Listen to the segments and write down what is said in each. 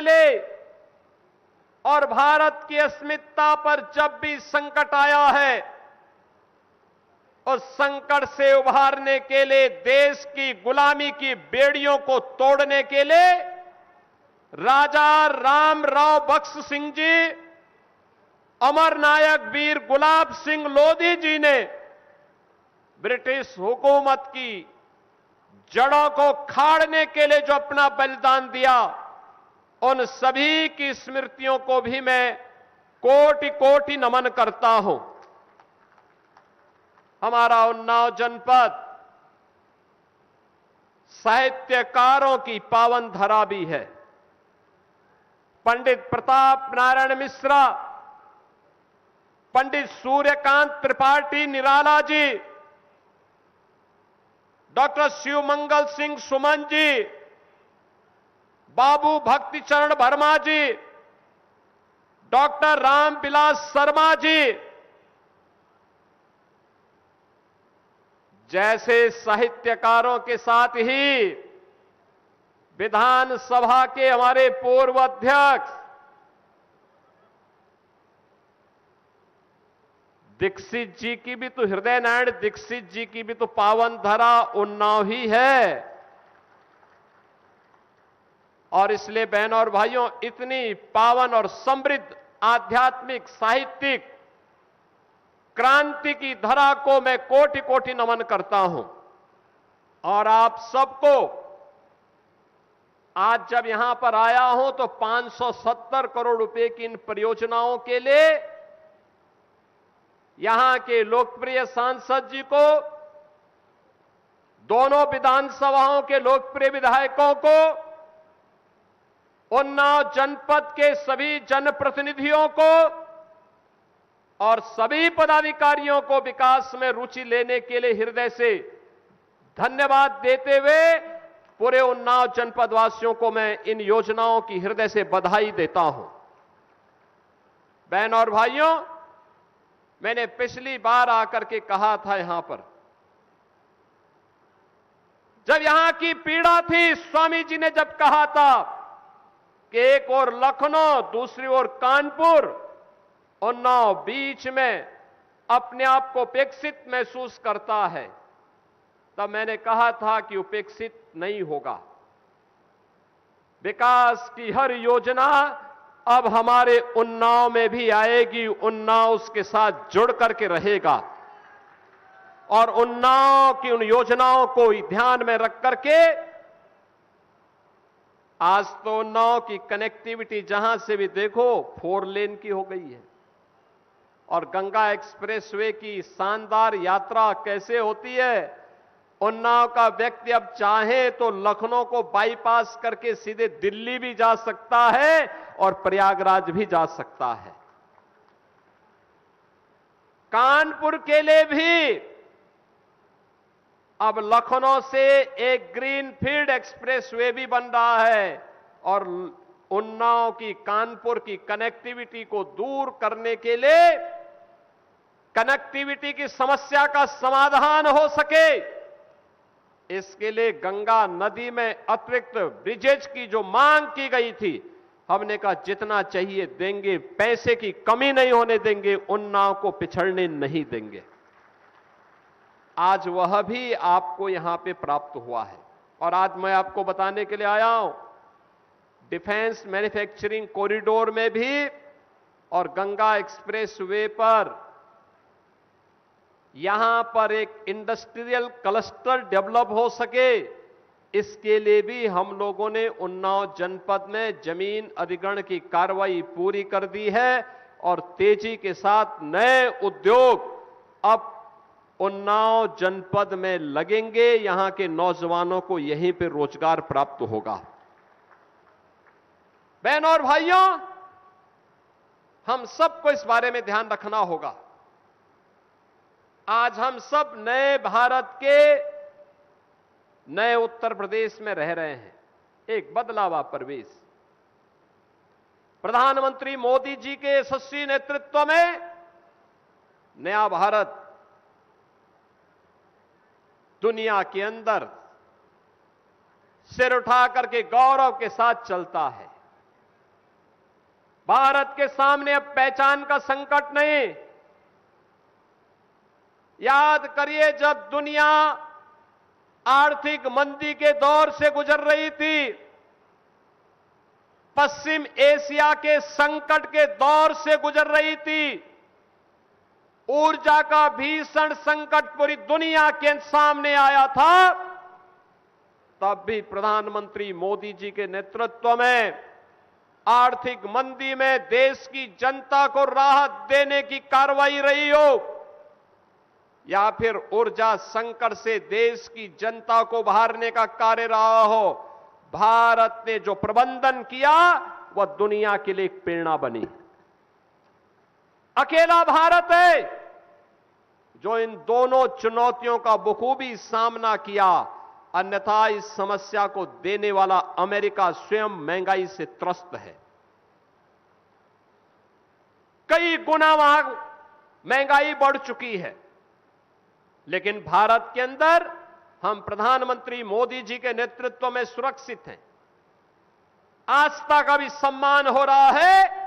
ले और भारत की अस्मिता पर जब भी संकट आया है, उस संकट से उभारने के लिए, देश की गुलामी की बेड़ियों को तोड़ने के लिए राजा रामराव बख्श सिंह जी, अमर नायक वीर गुलाब सिंह लोधी जी ने ब्रिटिश हुकूमत की जड़ों को खाड़ने के लिए जो अपना बलिदान दिया, उन सभी की स्मृतियों को भी मैं कोटि कोटि नमन करता हूं। हमारा उन्नाव जनपद साहित्यकारों की पावन धरा भी है। पंडित प्रताप नारायण मिश्रा, पंडित सूर्यकांत त्रिपाठी निराला जी, डॉक्टर शिवमंगल सिंह सुमन जी, बाबू भक्तिचरण वर्मा जी, डॉक्टर रामविलास शर्मा जी जैसे साहित्यकारों के साथ ही विधानसभा के हमारे पूर्व अध्यक्ष दीक्षित जी की भी तो, हृदय नारायण दीक्षित जी की भी तो पावन धरा उन्नाव ही है। और इसलिए बहनों और भाइयों, इतनी पावन और समृद्ध आध्यात्मिक साहित्यिक क्रांति की धरा को मैं कोटि कोटि नमन करता हूं। और आप सबको आज जब यहां पर आया हूं तो 570 करोड़ रुपए की इन परियोजनाओं के लिए यहां के लोकप्रिय सांसद जी को, दोनों विधानसभाओं के लोकप्रिय विधायकों को, उन्नाव जनपद के सभी जनप्रतिनिधियों को और सभी पदाधिकारियों को विकास में रुचि लेने के लिए हृदय से धन्यवाद देते हुए पूरे उन्नाव जनपद वासियों को मैं इन योजनाओं की हृदय से बधाई देता हूं। बहनों और भाइयों, मैंने पिछली बार आकर के कहा था यहां पर, जब यहां की पीड़ा थी, स्वामी जी ने जब कहा था कि एक और लखनऊ दूसरी ओर कानपुर, उन्नाव बीच में अपने आप को उपेक्षित महसूस करता है, तब मैंने कहा था कि उपेक्षित नहीं होगा। विकास की हर योजना अब हमारे उन्नाव में भी आएगी, उन्नाव उसके साथ जुड़ करके रहेगा और उन्नाव की उन योजनाओं को ध्यान में रख करके आज तो उन्नाव की कनेक्टिविटी जहां से भी देखो 4 लेन की हो गई है और गंगा एक्सप्रेसवे की शानदार यात्रा कैसे होती है। उन्नाव का व्यक्ति अब चाहे तो लखनऊ को बाईपास करके सीधे दिल्ली भी जा सकता है और प्रयागराज भी जा सकता है। कानपुर के लिए भी अब लखनऊ से एक ग्रीनफील्ड एक्सप्रेसवे भी बन रहा है और उन्नाव की कानपुर की कनेक्टिविटी को दूर करने के लिए, कनेक्टिविटी की समस्या का समाधान हो सके, इसके लिए गंगा नदी में अतिरिक्त ब्रिजेज की जो मांग की गई थी, हमने कहा जितना चाहिए देंगे, पैसे की कमी नहीं होने देंगे, उन्नाव को पिछड़ने नहीं देंगे। आज वह भी आपको यहां पे प्राप्त हुआ है और आज मैं आपको बताने के लिए आया हूं, डिफेंस मैन्युफैक्चरिंग कॉरिडोर में भी और गंगा एक्सप्रेसवे पर यहां पर एक इंडस्ट्रियल क्लस्टर डेवलप हो सके, इसके लिए भी हम लोगों ने उन्नाव जनपद में जमीन अधिग्रहण की कार्रवाई पूरी कर दी है और तेजी के साथ नए उद्योग अब उन्नाव जनपद में लगेंगे। यहां के नौजवानों को यहीं पर रोजगार प्राप्त होगा। बहनों और भाइयों, हम सबको इस बारे में ध्यान रखना होगा। आज हम सब नए भारत के नए उत्तर प्रदेश में रह रहे हैं, एक बदलावा प्रवेश। प्रधानमंत्री मोदी जी के यशस्वी नेतृत्व में नया भारत दुनिया के अंदर सिर उठा करके गौरव के साथ चलता है। भारत के सामने अब पहचान का संकट नहीं। याद करिए, जब दुनिया आर्थिक मंदी के दौर से गुजर रही थी, पश्चिम एशिया के संकट के दौर से गुजर रही थी, ऊर्जा का भीषण संकट पूरी दुनिया के सामने आया था, तब भी प्रधानमंत्री मोदी जी के नेतृत्व में आर्थिक मंदी में देश की जनता को राहत देने की कार्रवाई रही हो या फिर ऊर्जा संकट से देश की जनता को उभारने का कार्य रहा हो, भारत ने जो प्रबंधन किया वह दुनिया के लिए एक प्रेरणा बनी। अकेला भारत है जो इन दोनों चुनौतियों का बखूबी सामना किया, अन्यथा इस समस्या को देने वाला अमेरिका स्वयं महंगाई से त्रस्त है। कई गुना वहां महंगाई बढ़ चुकी है, लेकिन भारत के अंदर हम प्रधानमंत्री मोदी जी के नेतृत्व में सुरक्षित हैं। आस्था का भी सम्मान हो रहा है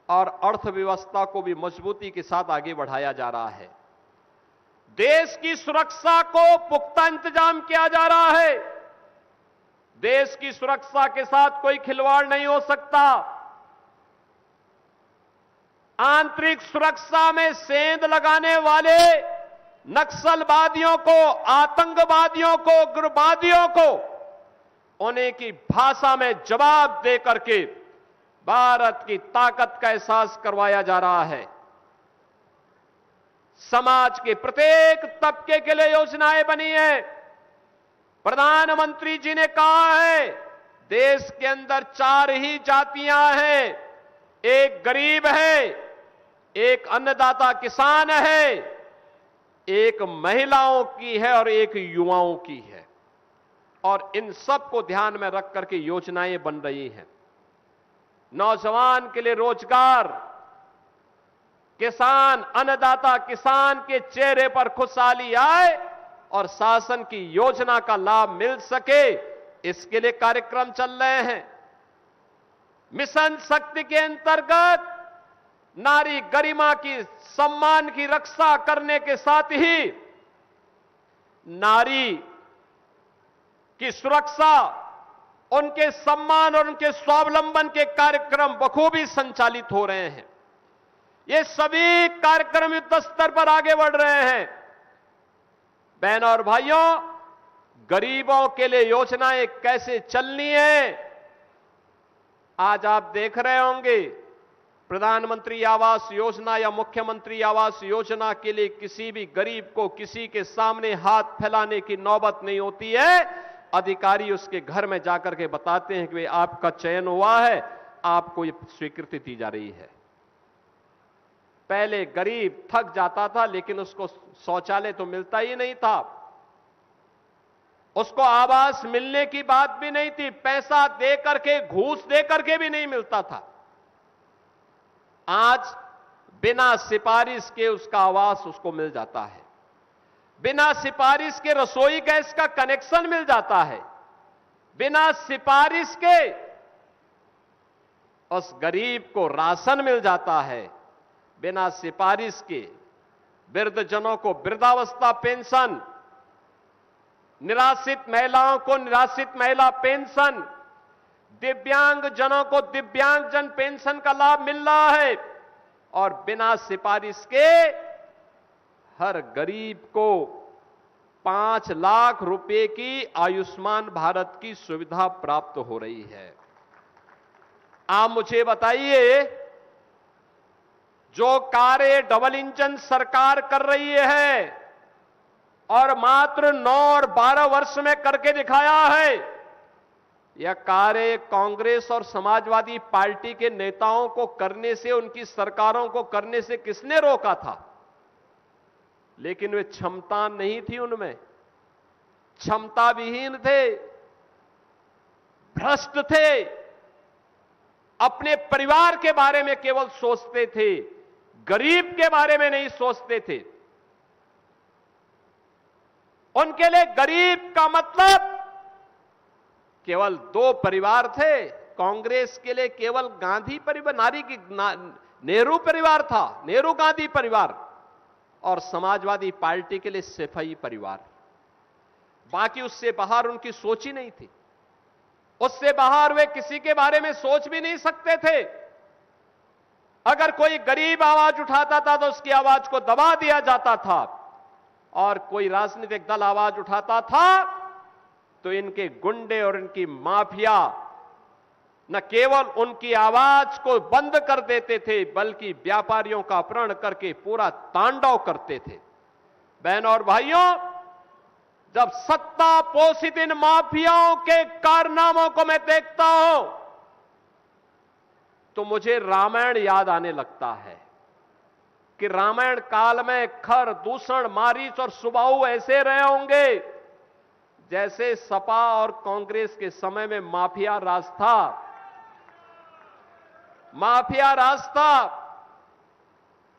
और अर्थव्यवस्था को भी मजबूती के साथ आगे बढ़ाया जा रहा है। देश की सुरक्षा को पुख्ता इंतजाम किया जा रहा है। देश की सुरक्षा के साथ कोई खिलवाड़ नहीं हो सकता। आंतरिक सुरक्षा में सेंध लगाने वाले नक्सलवादियों को, आतंकवादियों को, उग्रवादियों को उन्हीं की भाषा में जवाब दे करके भारत की ताकत का एहसास करवाया जा रहा है। समाज के प्रत्येक तबके के लिए योजनाएं बनी है। प्रधानमंत्री जी ने कहा है, देश के अंदर 4 ही जातियां हैं, एक गरीब है, एक अन्नदाता किसान है, एक महिलाओं की है और एक युवाओं की है। और इन सब को ध्यान में रख करके योजनाएं बन रही हैं। नौजवान के लिए रोजगार, किसान, अन्नदाता किसान के चेहरे पर खुशहाली आए और शासन की योजना का लाभ मिल सके, इसके लिए कार्यक्रम चल रहे हैं। मिशन शक्ति के अंतर्गत नारी गरिमा की, सम्मान की रक्षा करने के साथ ही नारी की सुरक्षा, उनके सम्मान और उनके स्वावलंबन के कार्यक्रम बखूबी संचालित हो रहे हैं। ये सभी कार्यक्रम युद्ध स्तर पर आगे बढ़ रहे हैं। बहनों और भाइयों, गरीबों के लिए योजनाएं कैसे चलनी है, आज आप देख रहे होंगे। प्रधानमंत्री आवास योजना या मुख्यमंत्री आवास योजना के लिए किसी भी गरीब को किसी के सामने हाथ फैलाने की नौबत नहीं होती है। अधिकारी उसके घर में जाकर के बताते हैं कि भाई आपका चयन हुआ है, आपको ये स्वीकृति दी जा रही है। पहले गरीब थक जाता था, लेकिन उसको शौचालय तो मिलता ही नहीं था, उसको आवास मिलने की बात भी नहीं थी, पैसा दे करके, घूस दे करके भी नहीं मिलता था। आज बिना सिफारिश के उसका आवास उसको मिल जाता है, बिना सिफारिश के रसोई गैस का कनेक्शन मिल जाता है, बिना सिफारिश के उस गरीब को राशन मिल जाता है, बिना सिफारिश के वृद्धजनों को वृद्धावस्था पेंशन, निराश्रित महिलाओं को निराश्रित महिला पेंशन, दिव्यांग जनों को दिव्यांगजन पेंशन का लाभ मिल रहा है और बिना सिफारिश के हर गरीब को 5 लाख रुपए की आयुष्मान भारत की सुविधा प्राप्त हो रही है। आप मुझे बताइए, जो कार्य डबल इंजन सरकार कर रही है और मात्र 9 और 12 वर्ष में करके दिखाया है, यह कार्य कांग्रेस और समाजवादी पार्टी के नेताओं को करने से, उनकी सरकारों को करने से किसने रोका था? लेकिन वे क्षमता नहीं थी उनमें, क्षमता विहीन थे, भ्रष्ट थे, अपने परिवार के बारे में केवल सोचते थे, गरीब के बारे में नहीं सोचते थे। उनके लिए गरीब का मतलब केवल 2 परिवार थे, कांग्रेस के लिए केवल गांधी परिवार, नेहरू परिवार था, नेहरू गांधी परिवार, और समाजवादी पार्टी के लिए सिपाही परिवार। बाकी उससे बाहर उनकी सोच ही नहीं थी। उससे बाहर वे किसी के बारे में सोच भी नहीं सकते थे। अगर कोई गरीब आवाज उठाता था तो उसकी आवाज को दबा दिया जाता था, और कोई राजनीतिक दल आवाज उठाता था तो इनके गुंडे और इनकी माफिया न केवल उनकी आवाज को बंद कर देते थे, बल्कि व्यापारियों का अपहरण करके पूरा तांडव करते थे। बहनों और भाइयों, जब सत्ता पोषित इन माफियाओं के कारनामों को मैं देखता हूं तो मुझे रामायण याद आने लगता है कि रामायण काल में खर, दूषण, मारीच और सुबाहु ऐसे रहे होंगे जैसे सपा और कांग्रेस के समय में माफिया राज था। माफिया राज था।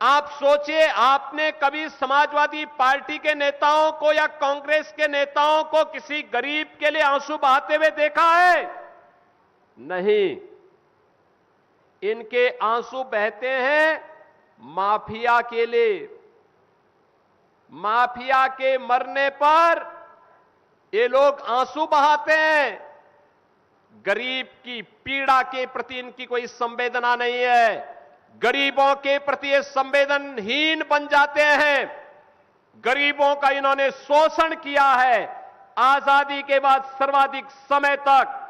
आप सोचिए, आपने कभी समाजवादी पार्टी के नेताओं को या कांग्रेस के नेताओं को किसी गरीब के लिए आंसू बहाते हुए देखा है? नहीं। इनके आंसू बहते हैं माफिया के लिए। माफिया के मरने पर ये लोग आंसू बहाते हैं। गरीब की पीड़ा के प्रति इनकी कोई संवेदना नहीं है। गरीबों के प्रति ये संवेदनहीन बन जाते हैं। गरीबों का इन्होंने शोषण किया है। आजादी के बाद सर्वाधिक समय तक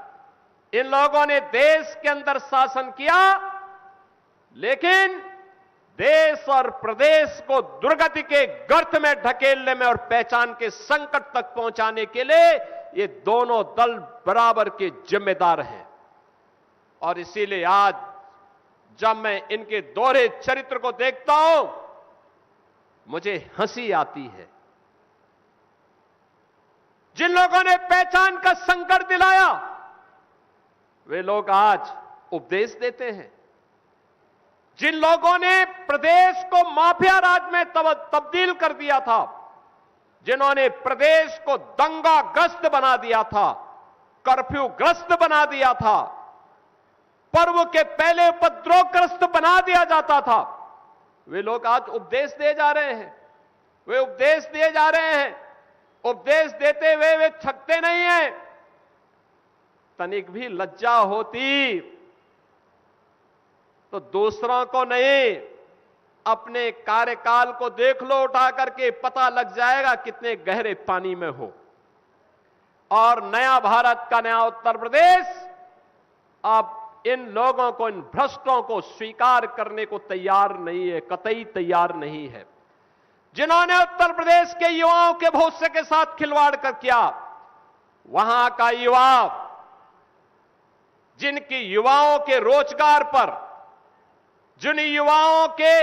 इन लोगों ने देश के अंदर शासन किया, लेकिन देश और प्रदेश को दुर्गति के गर्त में ढकेलने में और पहचान के संकट तक पहुंचाने के लिए ये दोनों दल बराबर के जिम्मेदार हैं। और इसीलिए आज जब मैं इनके दोहरे चरित्र को देखता हूं, मुझे हंसी आती है। जिन लोगों ने पहचान का संकट दिलाया, वे लोग आज उपदेश देते हैं। जिन लोगों ने प्रदेश को माफिया राज में तब्दील कर दिया था, जिन्होंने प्रदेश को दंगाग्रस्त बना दिया था, कर्फ्यूग्रस्त बना दिया था, पर्व के पहले उपद्रवग्रस्त बना दिया जाता था, वे लोग आज उपदेश दे जा रहे हैं। वे उपदेश दिए जा रहे हैं। उपदेश देते हुए वे थकते नहीं हैं। तनिक भी लज्जा होती तो दूसरों को नहीं, अपने कार्यकाल को देख लो उठा करके, पता लग जाएगा कितने गहरे पानी में हो। और नया भारत का नया उत्तर प्रदेश अब इन लोगों को, इन भ्रष्टों को स्वीकार करने को तैयार नहीं है, कतई तैयार नहीं है। जिन्होंने उत्तर प्रदेश के युवाओं के भविष्य के साथ खिलवाड़ कर किया, वहां का युवा, जिनकी युवाओं के रोजगार पर, जिन युवाओं के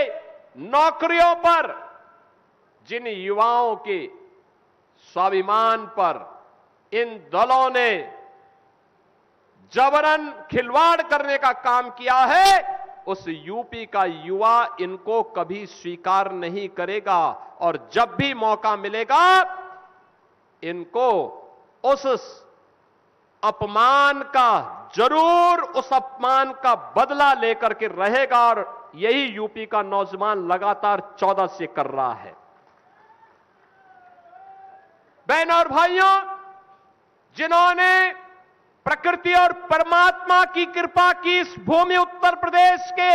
नौकरियों पर, जिन युवाओं के स्वाभिमान पर इन दलों ने जबरन खिलवाड़ करने का काम किया है, उस यूपी का युवा इनको कभी स्वीकार नहीं करेगा। और जब भी मौका मिलेगा, इनको उस अपमान का, जरूर उस अपमान का बदला लेकर के रहेगा। और यही यूपी का नौजवान लगातार 14 से कर रहा है। बहनों और भाइयों, जिन्होंने प्रकृति और परमात्मा की कृपा की इस भूमि उत्तर प्रदेश के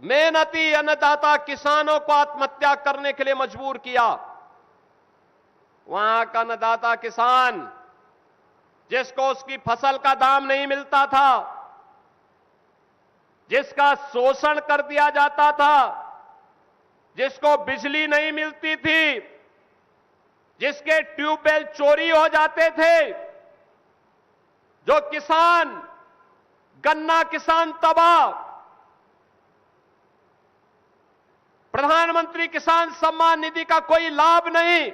मेहनती अन्नदाता किसानों को आत्महत्या करने के लिए मजबूर किया, वहां का अन्नदाता किसान, जिसको उसकी फसल का दाम नहीं मिलता था, जिसका शोषण कर दिया जाता था, जिसको बिजली नहीं मिलती थी, जिसके ट्यूबवेल चोरी हो जाते थे, जो किसान, गन्ना किसान तबाह, प्रधानमंत्री किसान सम्मान निधि का कोई लाभ नहीं,